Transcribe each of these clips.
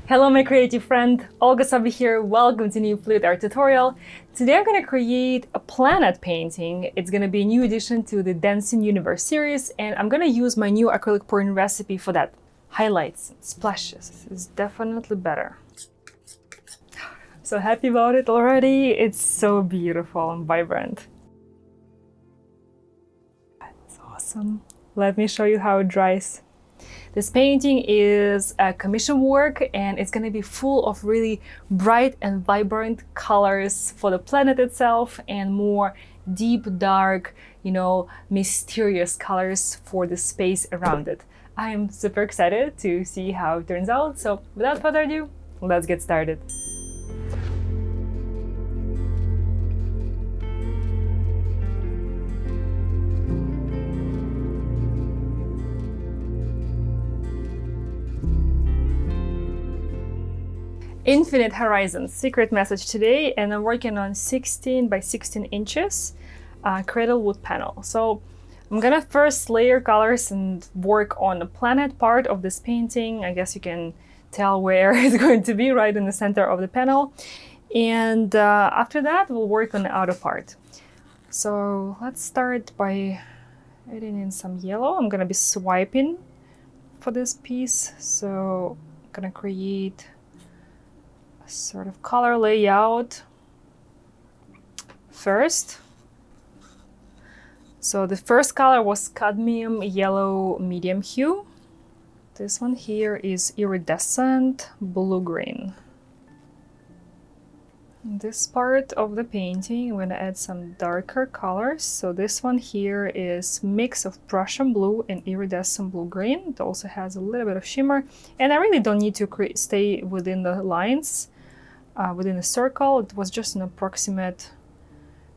Hello my creative friend, Olga Soby here, welcome to new fluid art tutorial. Today I'm going to create a planet painting. It's going to be a new addition to the Dancing Universe series, and I'm going to use my new acrylic pouring recipe for that. Highlights, splashes, is definitely better. I'm so happy about it already, it's so beautiful and vibrant. It's awesome. Let me show you how it dries. This painting is a commission work and it's going to be full of really bright and vibrant colors for the planet itself and more deep, dark, mysterious colors for the space around it. I am super excited to see how it turns out. So without further ado, let's get started. Infinite Horizons, secret message today, and I'm working on 16 by 16 inches cradle wood panel. So I'm gonna first layer colors and work on the planet part of this painting. I guess you can tell where it's going to be, right in the center of the panel. And after that, we'll work on the outer part. So let's start by adding in some yellow. I'm gonna be swiping for this piece. So I'm gonna create sort of color layout first. So the first color was cadmium yellow medium hue. This one here is iridescent blue-green. This part of the painting, I'm going to add some darker colors. So this one here is mix of Prussian blue and iridescent blue-green. It also has a little bit of shimmer, and I really don't need to stay within the lines. Within a circle. It was just an approximate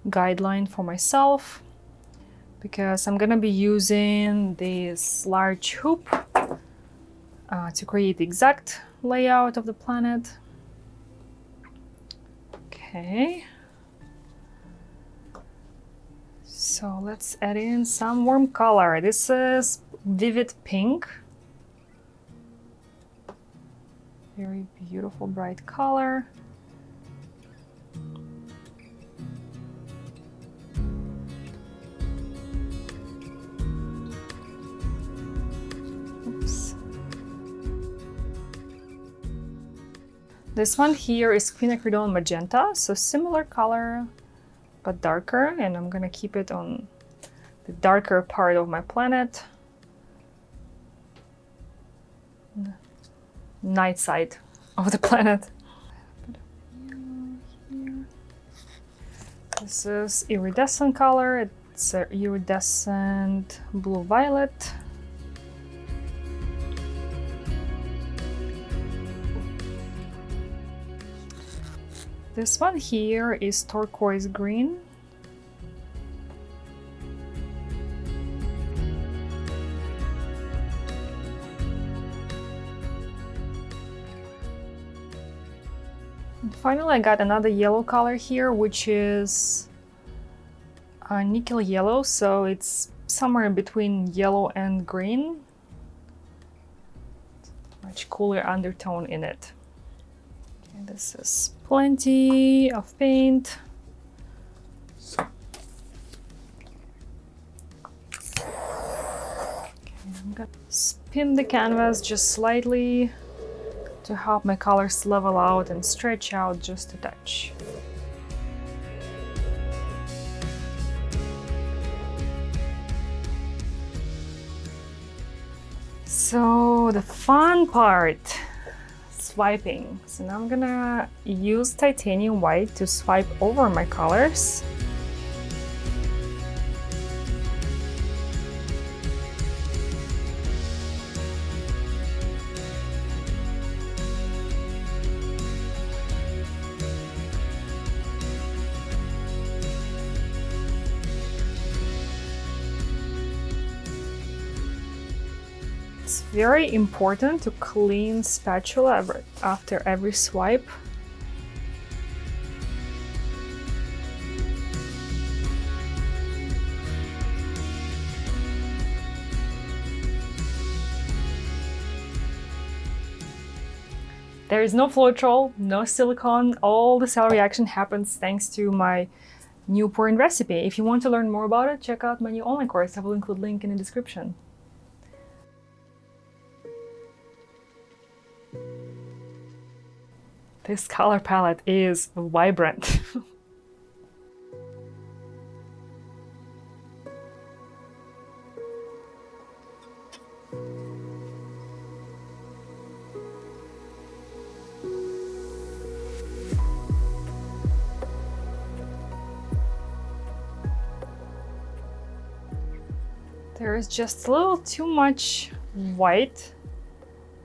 guideline for myself because I'm gonna be using this large hoop to create the exact layout of the planet. Okay. So let's add in some warm color. This is vivid pink. Very beautiful, bright color. This one here is quinacridone magenta, so similar color but darker, and I'm gonna keep it on the darker part of my planet, the night side of the planet. This is iridescent color, it's a iridescent blue-violet. This one here is turquoise green. And finally, I got another yellow color here, which is nickel yellow, so it's somewhere in between yellow and green. Much cooler undertone in it. And this is plenty of paint. Okay, I'm gonna spin the canvas just slightly to help my colors level out and stretch out just a touch. So the fun part, swiping. So now I'm gonna use titanium white to swipe over my colors. It's very important to clean spatula after every swipe. There is no floetrol, no silicone. All the cell reaction happens thanks to my new pouring recipe. If you want to learn more about it, check out my new online course. I will include a link in the description. This color palette is vibrant. There is just a little too much white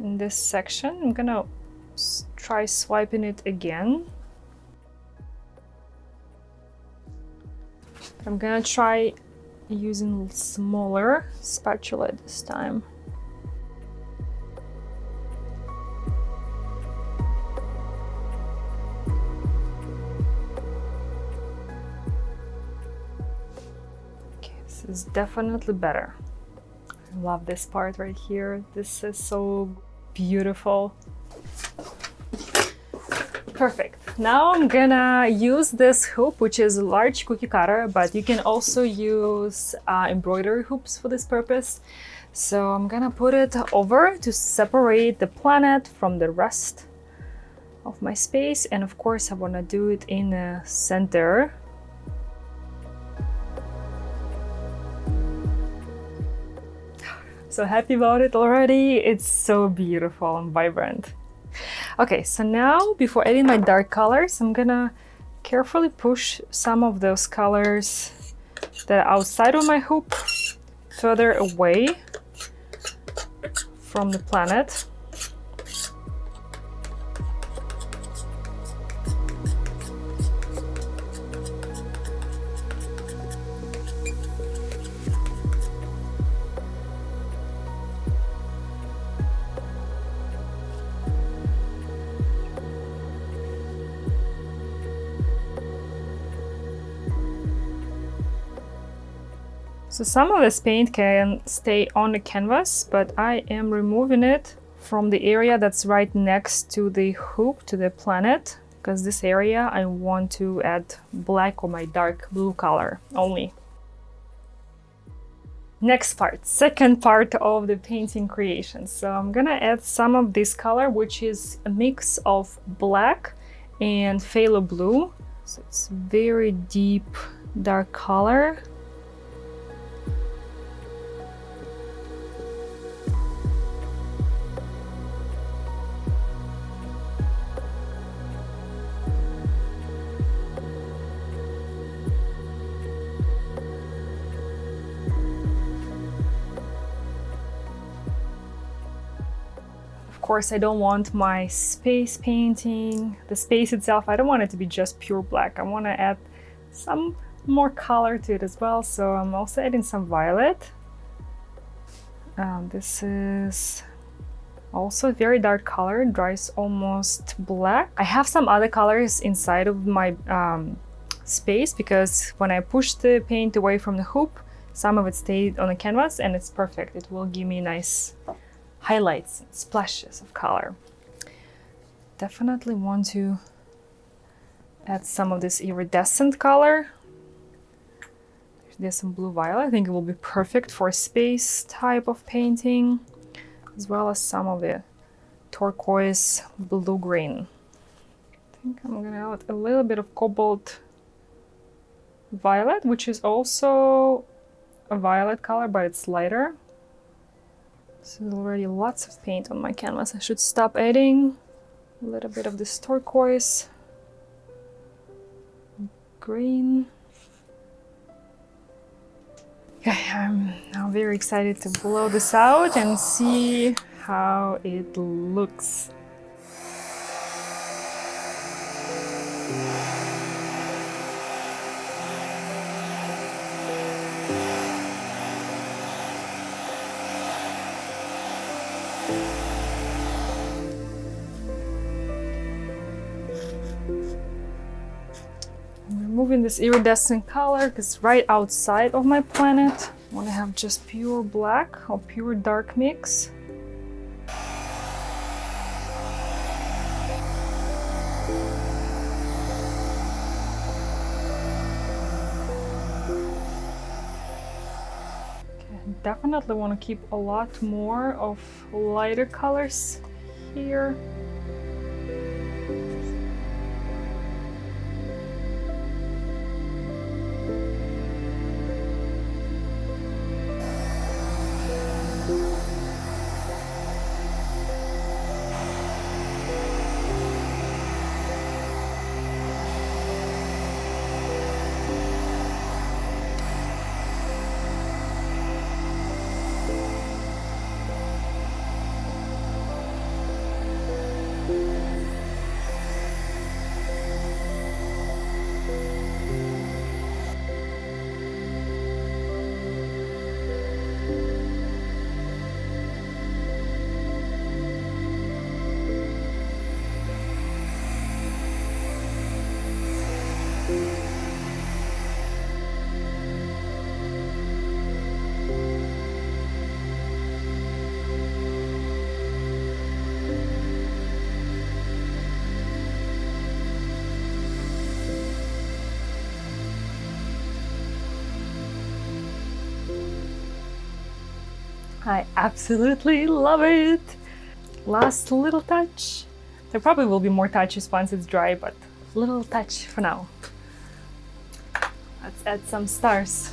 in this section. I'm gonna try swiping it again. I'm gonna try using a smaller spatula this time. This is definitely better. I love this part right here. This is so beautiful. Perfect. Now I'm gonna use this hoop, which is a large cookie cutter, but you can also use embroidery hoops for this purpose. So I'm gonna put it over to separate the planet from the rest of my space. And of course, I wanna do it in the center. So happy about it already. It's so beautiful and vibrant. Okay, so now before adding my dark colors, I'm gonna carefully push some of those colors that are outside of my hoop further away from the planet. So some of this paint can stay on the canvas, but I am removing it from the area that's right next to the hoop, to the planet, because this area I want to add black or my dark blue color only. Next part, second part of the painting creation. So I'm gonna add some of this color, which is a mix of black and phthalo blue. So it's very deep, dark color. Of course, I don't want my space painting, the space itself, I don't want it to be just pure black. I want to add some more color to it as well. So I'm also adding some violet. This is also a very dark color, dries almost black. I have some other colors inside of my space because when I push the paint away from the hoop, some of it stayed on the canvas and it's perfect. It will give me nice highlights and splashes of color. Definitely want to add some of this iridescent color. There's some blue violet. I think it will be perfect for space type of painting, as well as some of the turquoise blue green. I think I'm gonna add a little bit of cobalt violet, which is also a violet color, but it's lighter. So there's already lots of paint on my canvas. I should stop adding a little bit of this turquoise green. Okay, I'm now very excited to blow this out and see how it looks. Removing this iridescent color because right outside of my planet I want to have just pure black or pure dark mix. definitely want to keep a lot more of lighter colors here. I absolutely love it! Last little touch. There probably will be more touches once it's dry, but little touch for now. Let's add some stars.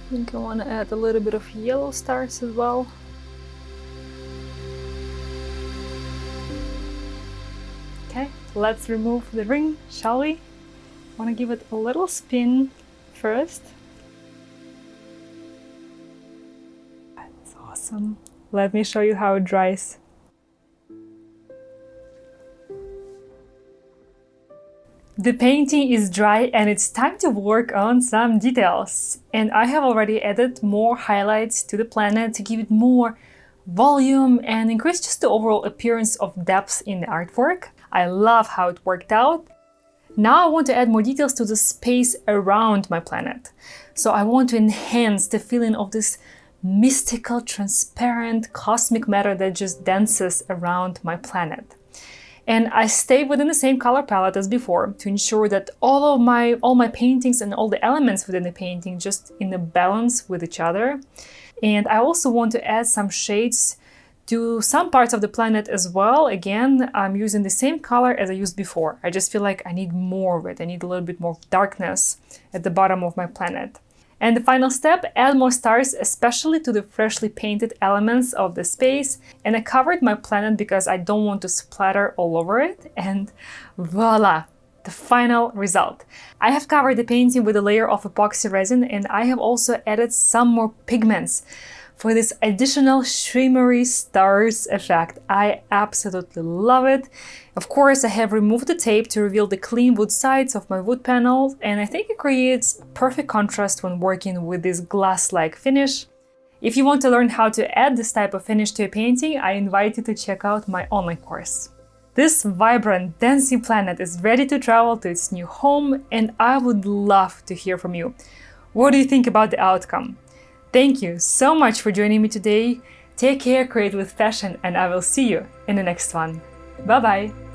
I think I want to add a little bit of yellow stars as well. Okay, let's remove the ring, shall we? Want to give it a little spin first. That's awesome. Let me show you how it dries. The painting is dry and it's time to work on some details. And I have already added more highlights to the planet to give it more volume and increase just the overall appearance of depth in the artwork. I love how it worked out. Now I want to add more details to the space around my planet. So I want to enhance the feeling of this mystical, transparent, cosmic matter that just dances around my planet. And I stay within the same color palette as before to ensure that all my paintings and all the elements within the painting just in a balance with each other. And I also want to add some shades to some parts of the planet as well. Again, I'm using the same color as I used before. I just feel like I need more of it. I need a little bit more darkness at the bottom of my planet. And the final step, add more stars, especially to the freshly painted elements of the space. And I covered my planet because I don't want to splatter all over it. And voila, the final result. I have covered the painting with a layer of epoxy resin, and I have also added some more pigments for this additional shimmery stars effect. I absolutely love it. Of course, I have removed the tape to reveal the clean wood sides of my wood panels, and I think it creates perfect contrast when working with this glass-like finish. If you want to learn how to add this type of finish to a painting, I invite you to check out my online course. This vibrant, dancing planet is ready to travel to its new home, and I would love to hear from you. What do you think about the outcome? Thank you so much for joining me today. Take care, create with passion, and I will see you in the next one. Bye-bye!